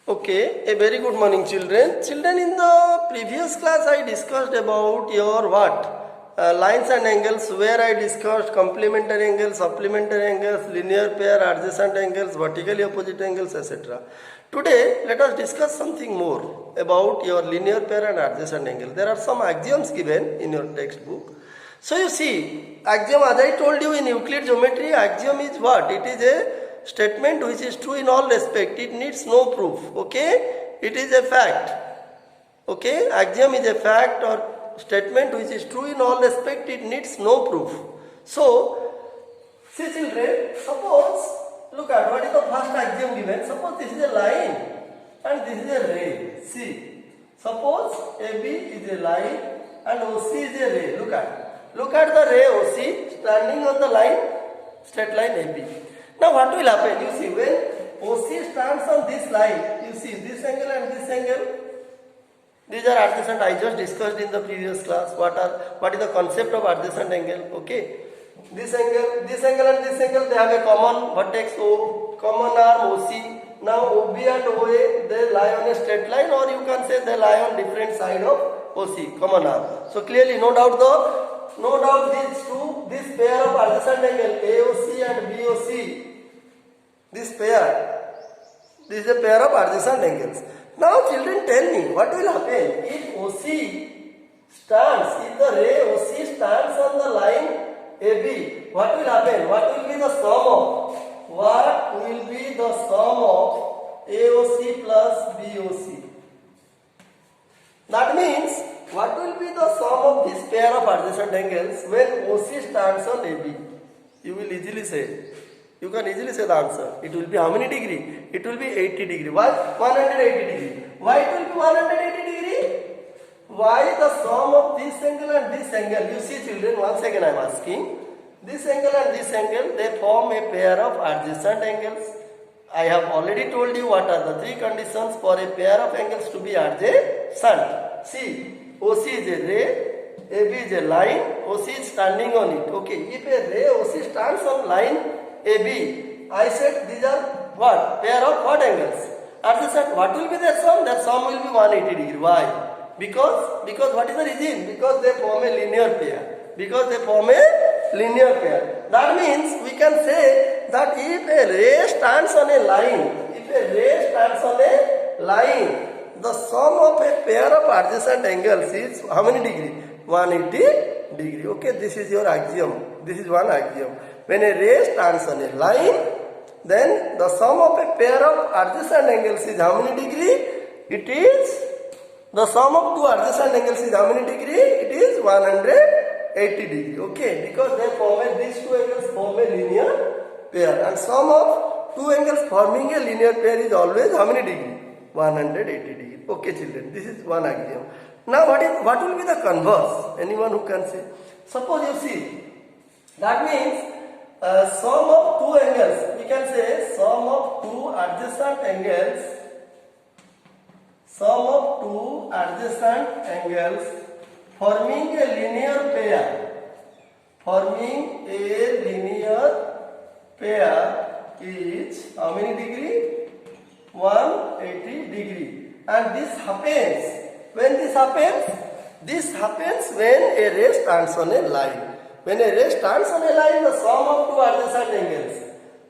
Okay, a very good morning, children. Children, in the previous class, I discussed about your what? Lines and angles, where I discussed complementary angles, supplementary angles, linear pair, adjacent angles, vertically opposite angles, etc. Today, let us discuss something more about your linear pair and adjacent angle. There are some axioms given in your textbook. So you see, axiom, as I told you in Euclid geometry, axiom is what? It is a statement which is true in all respect. It needs no proof. Okay, it is a fact. Okay, axiom is a fact or statement which is true in all respect. It needs no proof. So see, children, suppose, look at what is the first axiom given. Suppose this is a line and this is a ray. See, suppose AB is a line and OC is a ray. Look at the ray OC standing on the line, straight line AB. Now what will happen? You see, when OC stands on this line, you see this angle and this angle. These are adjacent. I just discussed in the previous class what is the concept of adjacent angle. Okay, this angle and this angle, they have a common vertex O, common arm OC. Now OB and OA, they lie on a straight line, or you can say they lie on different side of OC, common arm. So clearly, no doubt this pair of adjacent angle AOC and BOC, this is a pair of adjacent angles. Now children, tell me what will happen if the ray OC stands on the line AB. What will happen? What will be the sum of AOC plus BOC? That means, what will be the sum of this pair of adjacent angles when OC stands on AB? You will easily say. You can easily say the answer. It will be how many degree? It will be 80 degree. Why 180 degree? Why it will be 180 degree? Why the sum of this angle and this angle? You see, children, once again I am asking. This angle and this angle, they form a pair of adjacent angles. I have already told you what are the three conditions for a pair of angles to be adjacent. See, OC is a ray, AB is a line, OC is standing on it. Okay, if a ray OC stands on line AB, I said these are what? Pair of what angles? Adjacent. What will be their sum? Their sum will be 180 degree. Why? Because what is the reason? Because they form a linear pair. That means we can say that if a ray stands on a line, the sum of a pair of adjacent angles is how many degree? 180 degree. Okay, this is your axiom. This is one axiom. When a ray stands on a line, then the sum of a pair of adjacent angles is how many degree? It is, the sum of two adjacent angles is how many degree? It is 180 degree. Okay, because these two angles form a linear pair, and sum of two angles forming a linear pair is always how many degree? 180 degree. Okay, children, this is one axiom. Now what will be the converse? Anyone who can say? Suppose you see, that means sum of two angles, we can say sum of two adjacent angles forming a linear pair is how many degree? 180 degree. And this happens, when a ray stands on a line. When a ray stands on a line, the sum of two adjacent angles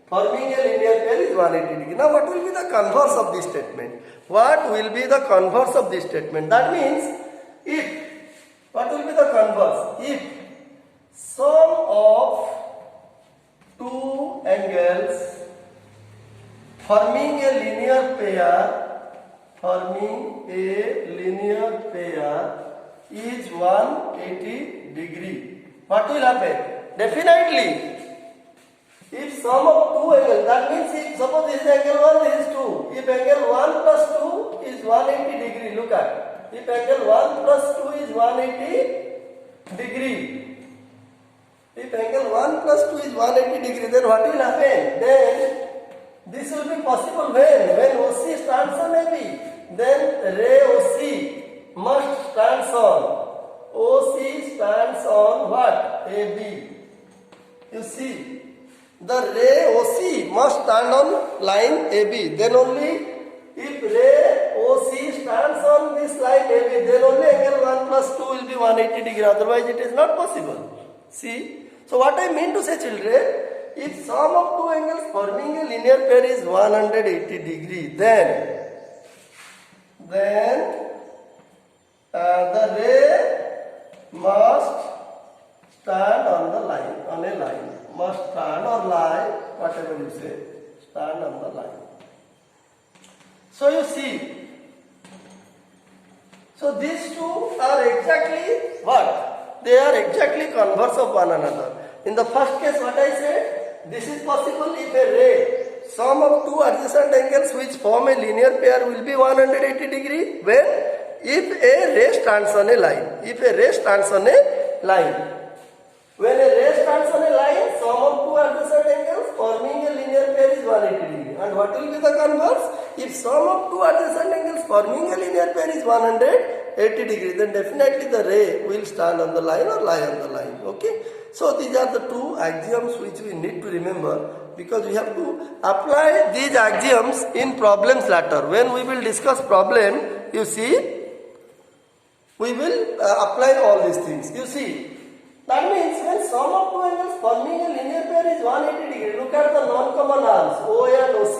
forming a linear pair is 180 degree. Now what will be the converse of this statement? That means, what will be the converse? If sum of two angles forming a linear pair is 180 degree. What will happen? Definitely, if sum of two angles, that means if suppose this is angle 1, this is 2. If angle 1 plus 2 is 180 degree, look at. If angle 1 plus 2 is 180 degree. If angle 1 plus 2 is 180 degree, then what will happen? Then this will be possible when OC stands on AB. Then ray OC must stands on what? AB. You see, the ray OC must stand on line AB. Then only if ray then only angle 1 plus 2 will be 180 degree, otherwise it is not possible. See? So what I mean to say, children, if sum of two angles forming a linear pair is 180 degree, then the ray must stand on the line, on a line. Must stand or lie, whatever you say, stand on the line. So you see, so these two are exactly what? They are exactly converse of one another. In the first case, what I said, this is possible if a ray, sum of two adjacent angles which form a linear pair will be 180 degree when if a ray stands on a line. If a ray stands on a line. When a ray stands on a line, sum of two adjacent angles forming a linear pair is 180 degree. And what will be the converse? If sum of two adjacent angles forming a linear pair is 180 degree, then definitely the ray will stand on the line or lie on the line. Okay? So these are the two axioms which we need to remember, because we have to apply these axioms in problems later. When we will discuss problem, you see, we will apply all these things. You see, that means when sum of two angles forming a linear pair is 180 degree, look at the non-common arms OA and OC.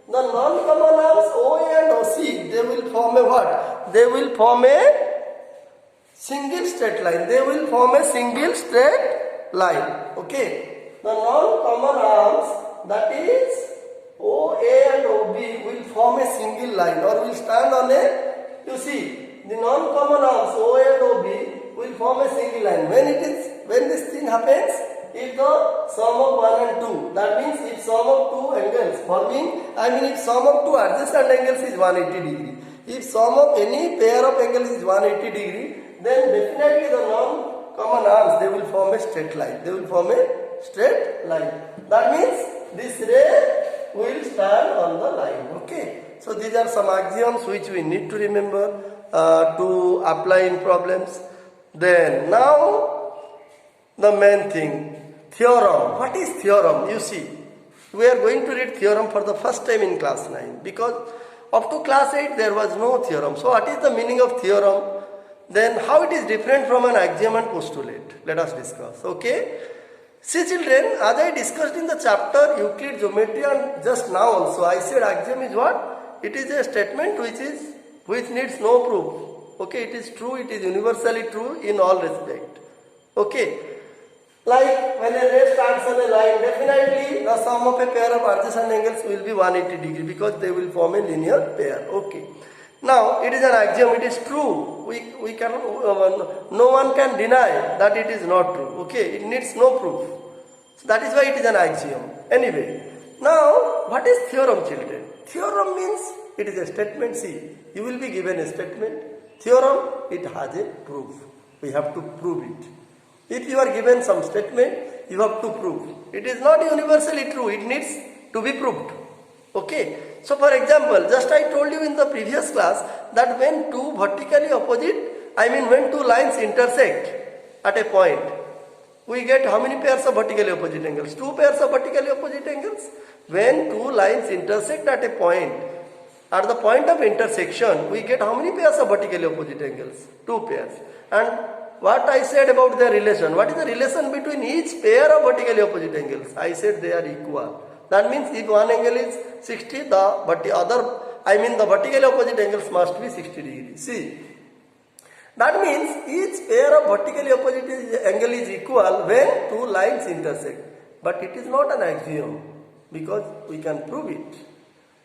The non-common arms OA and OC, they will form a what? They will form a single straight line. They will form a single straight line. Okay. The non-common arms, that is OA and OB, will form a single line or will stand on a, you see, the non-common arms OA and OB will form a single line. When this thing happens, if the sum of 1 and 2, that means if sum of two angles forming, if sum of two adjacent angles is 180 degree, if sum of any pair of angles is 180 degree, then definitely the non-common arms, they will form a straight line. They will form a straight line. That means this ray will stand on the line. Okay. So these are some axioms which we need to remember to apply in problems. Then now the main thing, theorem. What is theorem? You see, we are going to read theorem for the first time in class 9, because up to class 8 there was no theorem. So what is the meaning of theorem? Then how it is different from an axiom and postulate? Let us discuss. Okay. See children, as I discussed in the chapter Euclid Geometry, and just now also I said axiom is what? It is a statement which needs no proof. Okay, it is true, it is universally true in all respect. Okay. Like when a ray starts on a line, definitely the sum of a pair of adjacent angles will be 180 degree because they will form a linear pair. Okay. Now it is an axiom, it is true. We can no one can deny that it is not true. Okay, it needs no proof. So that is why it is an axiom. Anyway, now what is theorem, children? Theorem means it is a statement. See, you will be given a statement. Theorem, it has a proof. We have to prove it. If you are given some statement, you have to prove. It is not universally true. It needs to be proved. Okay. So for example, just I told you in the previous class that when two vertically opposite, when two lines intersect at a point, we get how many pairs of vertically opposite angles? Two pairs of vertically opposite angles. When two lines intersect at a point, at the point of intersection, we get how many pairs of vertically opposite angles? Two pairs. And what I said about their relation? What is the relation between each pair of vertically opposite angles? I said they are equal. That means if one angle is 60, the vertically opposite angles must be 60 degrees. See, that means each pair of vertically opposite angle is equal when two lines intersect. But it is not an axiom, because we can prove it.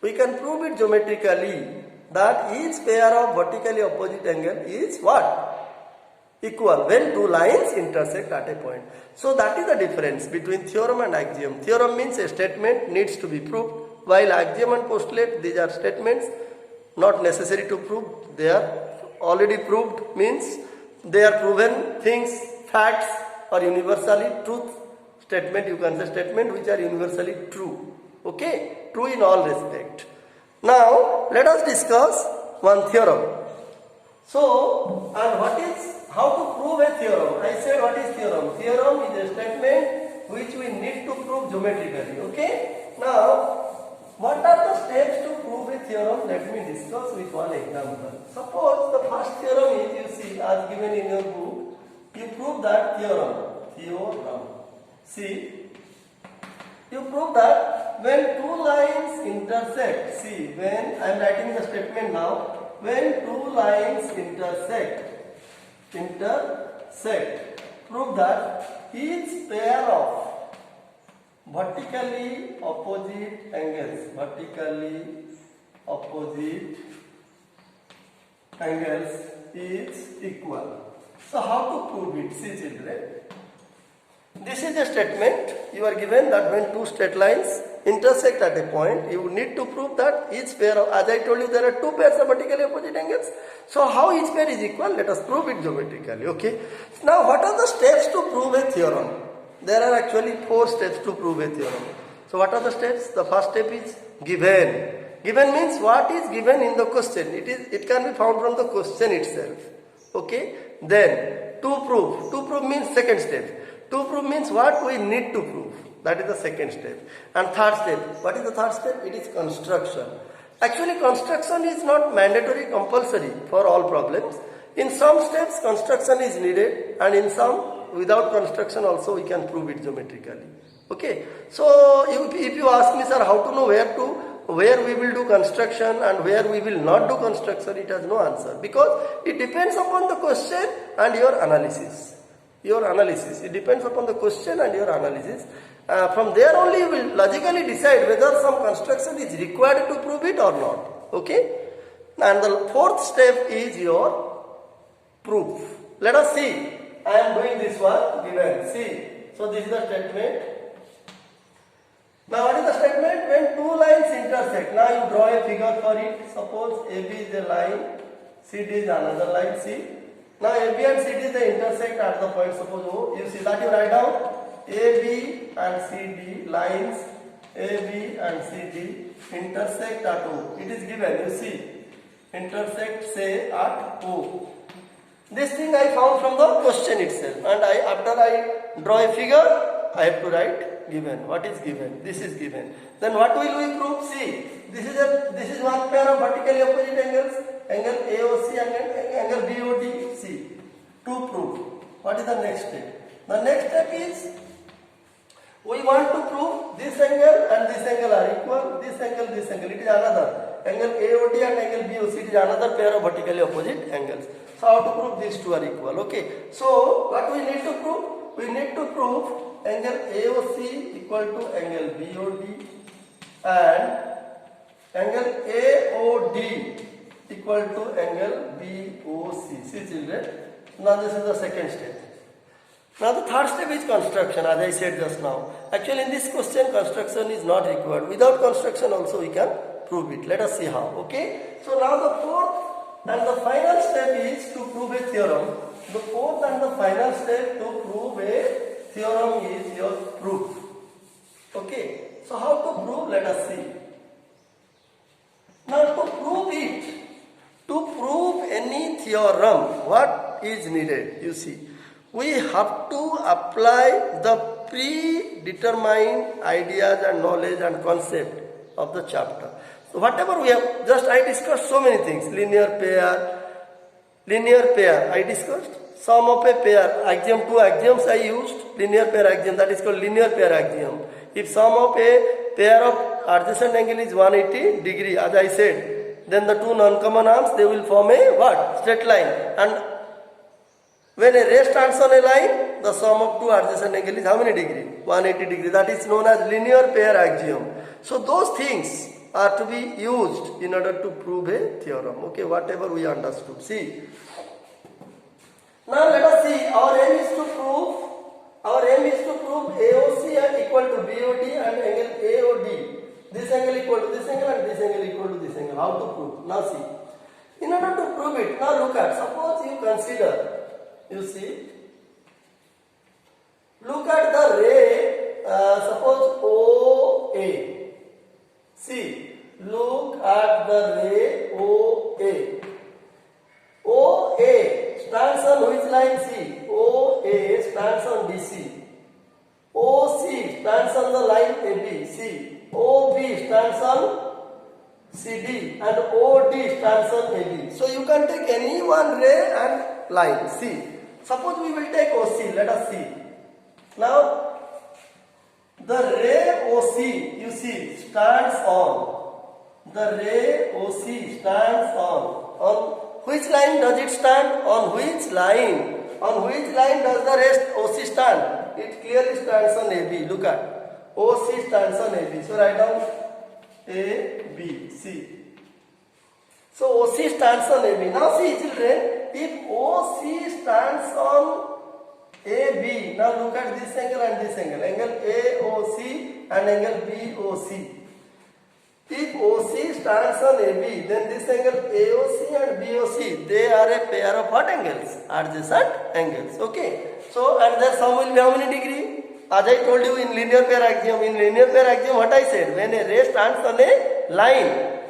We can prove it geometrically that each pair of vertically opposite angle is what? Equal when two lines intersect at a point. So that is the difference between theorem and axiom. Theorem means a statement needs to be proved, while axiom and postulate, these are statements not necessary to prove. They are already proved, means they are proven things, facts, or universally truth. Statement, you can say statement which are universally true. Okay, true in all respect. Now let us discuss one theorem. So, and how to prove a theorem? I said what is theorem? Theorem is a statement which we need to prove geometrically. Okay. Now what are the steps to prove a theorem? Let me discuss with one example. Suppose the first theorem is, you see, as given in your book, you prove that theorem. See, you prove that when two lines intersect, see, when I am writing the statement now, when two lines intersect, prove that each pair of vertically opposite angles is equal. So how to prove it? See, children, this is a statement. You are given that when two straight lines intersect at a point, you need to prove that each pair of, as I told you, there are two pairs of vertically opposite angles. So how each pair is equal? Let us prove it geometrically. Okay. Now what are the steps to prove a theorem? There are actually 4 steps to prove a theorem. So what are the steps? The first step is given. Given means what is given in the question. It can be found from the question itself. Okay. Then to prove means second step. To prove means what we need to prove. That is the second step. And third step. What is the third step? It is construction. Actually, construction is not mandatory, compulsory for all problems. In some steps, construction is needed, and in some, without construction also we can prove it geometrically. Okay. So if you ask me, sir, how to know where we will do construction and where we will not do construction, it has no answer, because it depends upon the question and your analysis. It depends upon the question and your analysis. From there only you will logically decide whether some construction is required to prove it or not. Okay. And the fourth step is your proof. Let us see. I am doing this one given. See. So this is the statement. Now what is the statement? When two lines intersect. Now you draw a figure for it. Suppose AB is a line, CD is another line. See. Now AB and CD they intersect at the point. Suppose O. You see that, you write down AB and CD lines. AB and CD intersect at O. It is given. You see. Intersect say at O. This thing I found from the question itself, and after I draw a figure, I have to write given. What is given? This is given. Then what will we prove? See, this is one pair of vertically opposite angles, angle AOC and angle BOD. See, to prove. What is the next step? The next step is we want to prove this angle and this angle are equal. This angle. It is another. Angle AOD and angle BOC, it is another pair of vertically opposite angles. So how to prove these two are equal? Okay. So what we need to prove? We need to prove angle AOC equal to angle BOD and angle AOD equal to angle BOC. See, children. Now this is the second step. Now the third step is construction, as I said just now. Actually in this question construction is not required. Without construction also we can prove it. Let us see how. Okay. So now the fourth and the final step is to prove a theorem. The fourth and the final step to prove a theorem is your proof. Okay. So how to prove? Let us see. Now to prove it, to prove any theorem, what is needed? You see, we have to apply the predetermined ideas and knowledge and concept of the chapter. So whatever we have, I discussed so many things. Linear pair, I discussed. Sum of a pair, axiom, 2 axioms I used. Linear pair axiom, that is called linear pair axiom. If sum of a pair of adjacent angle is 180 degree, as I said, then the two non-common arms, they will form a what? Straight line. And when a ray stands on a line, the sum of two adjacent angle is how many degree? 180 degree. That is known as linear pair axiom. So those things are to be used in order to prove a theorem. Okay, whatever we understood. See. Now let us see. Our aim is to prove AOC and equal to BOD and angle AOD. This angle equal to this angle and this angle equal to this angle. How to prove? Now see. In order to prove it, now look at. Suppose you consider. You see. Look at the ray. Suppose OA. See, look at the ray OA. OA stands on which line? C. OA stands on DC. OC stands on the line AB. C. OB stands on CD and OD stands on AB. So you can take any one ray and line. See, suppose we will take OC. Let us see. Now the ray OC, you see, stands on. The ray OC stands on which line does it stand? On which line? On which line does the rest OC stand? It clearly stands on AB. Look at OC stands on AB. So write down A, B, C. So OC stands on AB. Now see children, if OC stands on AB, now look at this angle and this angle. Angle AOC and angle BOC. If OC stands on AB, then this angle AOC and BOC, they are a pair of what angles? Adjacent angles. Okay. So, and their sum will be how many degree? As I told you in linear pair axiom, what I said? When a ray stands on a line,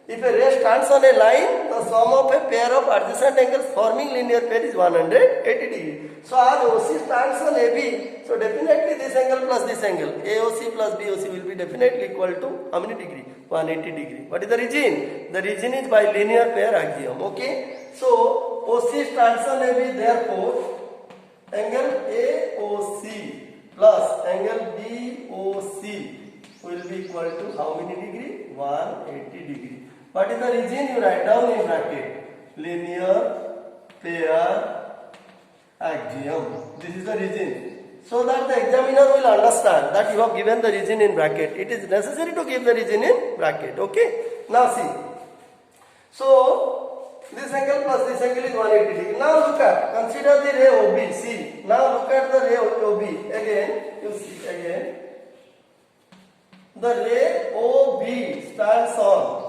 if a ray stands on a line, the sum of a pair of adjacent angles forming linear pair is 180 degree. So as OC stands on AB, so definitely this angle plus this angle, AOC plus BOC will be definitely equal to how many degree? 180 degree. What is the region? The region is by linear pair axiom. Okay. So OC stands on AB, therefore angle AOC plus angle BOC will be equal to how many degree? 180 degree. What is the region? You write down in bracket. Linear pair axiom. This is the region. So that the examiner will understand that you have given the region in bracket. It is necessary to give the region in bracket. Okay. Now see. So this angle plus this angle is 180 degree. Now look at, consider the ray OB. See. Now look at the ray OB. Again, you see again. The ray OB stands on.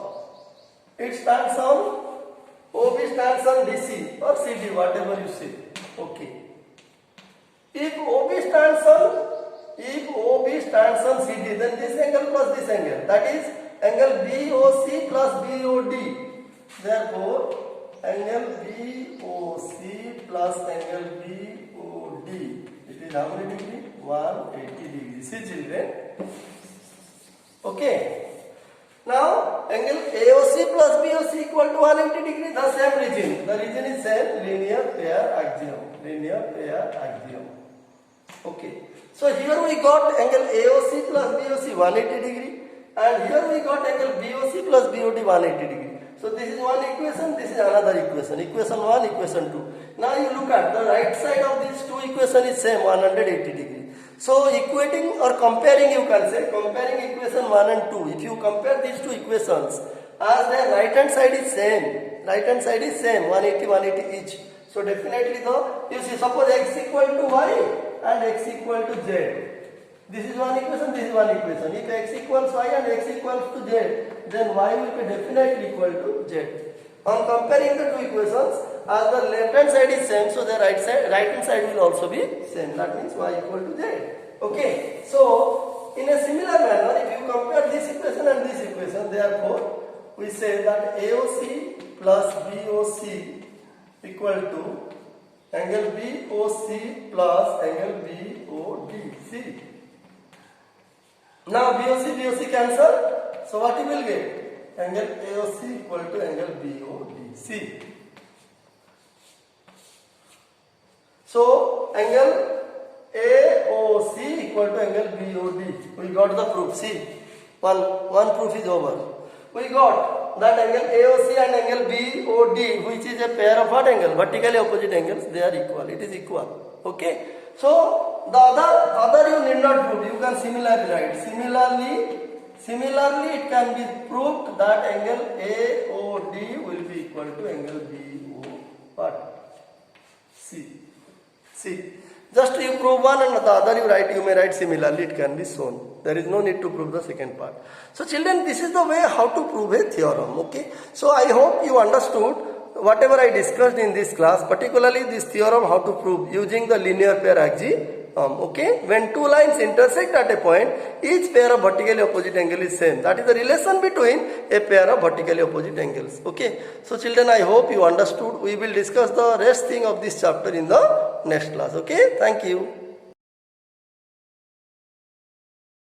It stands on, OB stands on DC or CD, whatever you say. Okay. If OB stands on CD, then this angle plus this angle, that is angle BOC plus BOD. Therefore, angle BOC plus angle BOD, it is how many degree? 180 degree. See children. Okay. Now, angle AOC plus BOC equal to 180 degree, the same region. The region is same, linear pair axiom. Linear pair axiom. Okay. So, here we got angle AOC plus BOC 180 degree. And here we got angle BOC plus BOD 180 degree. So, this is one equation, this is another equation. Equation 1, equation 2. Now, you look at the right side of these two equations is same, 180 degree. So equating or comparing, you can say, comparing equation 1 and 2. If you compare these two equations, as their right hand side is same, 180, 180 each. So definitely you see, suppose x equal to y and x equal to z. This is one equation, this is one equation. If x equals y and x equals to z, then y will be definitely equal to z. On comparing the two equations, as the left hand side is same, so the right hand side will also be same. That means y equal to z. Okay. So in a similar manner, if you compare this equation and this equation, therefore we say that AOC plus BOC equal to angle BOC plus angle BOD. See. Now BOC cancel. So what you will get? Angle AOC equal to angle BOD. See. So angle AOC equal to angle BOD. We got the proof. See. One proof is over. We got that angle AOC and angle BOD, which is a pair of what angle? Vertically opposite angles. They are equal. It is equal. Okay. So the other you need not prove. You can similarly write. Similarly, it can be proved that angle AOD will be equal to angle BOC. See, just you prove one and the other you may write similarly, it can be shown. There is no need to prove the second part. So children, this is the way how to prove a theorem. Okay. So I hope you understood whatever I discussed in this class, particularly this theorem how to prove using the linear pair axiom. Okay, when two lines intersect at a point, each pair of vertically opposite angle is same. That is the relation between a pair of vertically opposite angles. Okay, so children, I hope you understood. We will discuss the rest thing of this chapter in the next class. Okay, thank you.